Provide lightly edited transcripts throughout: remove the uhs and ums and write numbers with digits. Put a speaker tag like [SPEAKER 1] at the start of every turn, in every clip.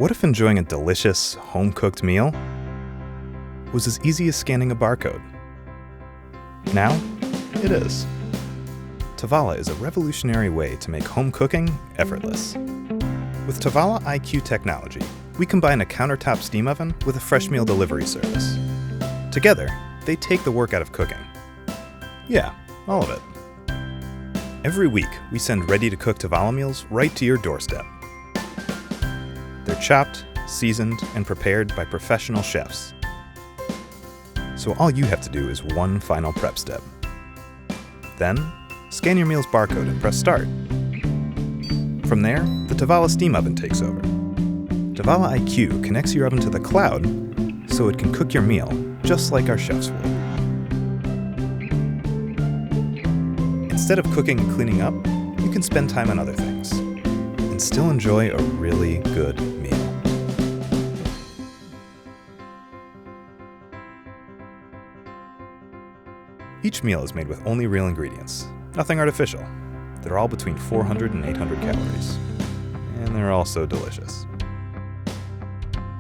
[SPEAKER 1] What if enjoying a delicious, home-cooked meal was as easy as scanning a barcode? Now, it is. Tovala is a revolutionary way to make home cooking effortless. With Tovala IQ technology, we combine a countertop steam oven with a fresh meal delivery service. Together, they take the work out of cooking. Yeah, all of it. Every week, we send ready-to-cook Tovala meals right to your doorstep. They're chopped, seasoned, and prepared by professional chefs. So all you have to do is one final prep step. Then, scan your meal's barcode and press start. From there, the Tovala steam oven takes over. Tovala IQ connects your oven to the cloud so it can cook your meal just like our chefs would. Instead of cooking and cleaning up, you can spend time on other things and still enjoy a really good meal. Each meal is made with only real ingredients, nothing artificial. They're all between 400 and 800 calories, and they're also delicious.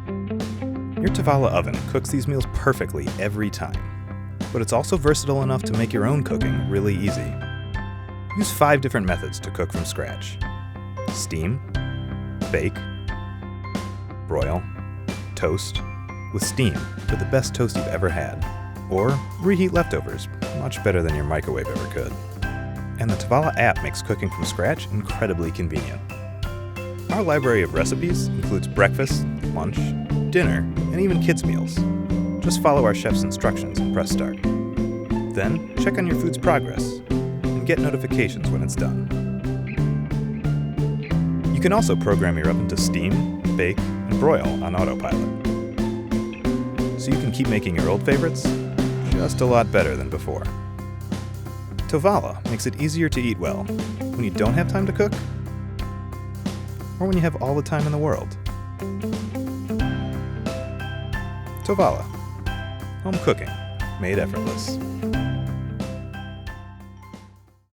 [SPEAKER 1] Your Tovala oven cooks these meals perfectly every time, but it's also versatile enough to make your own cooking really easy. Use 5 different methods to cook from scratch: steam, bake, broil, toast, with steam for the best toast you've ever had, or reheat leftovers, much better than your microwave ever could. And the Tovala app makes cooking from scratch incredibly convenient. Our library of recipes includes breakfast, lunch, dinner, and even kids' meals. Just follow our chef's instructions and press start. Then, check on your food's progress and get notifications when it's done. You can also program your oven to steam, bake, and broil on autopilot, so you can keep making your old favorites just a lot better than before. Tovala makes it easier to eat well when you don't have time to cook, or when you have all the time in the world. Tovala, home cooking made effortless.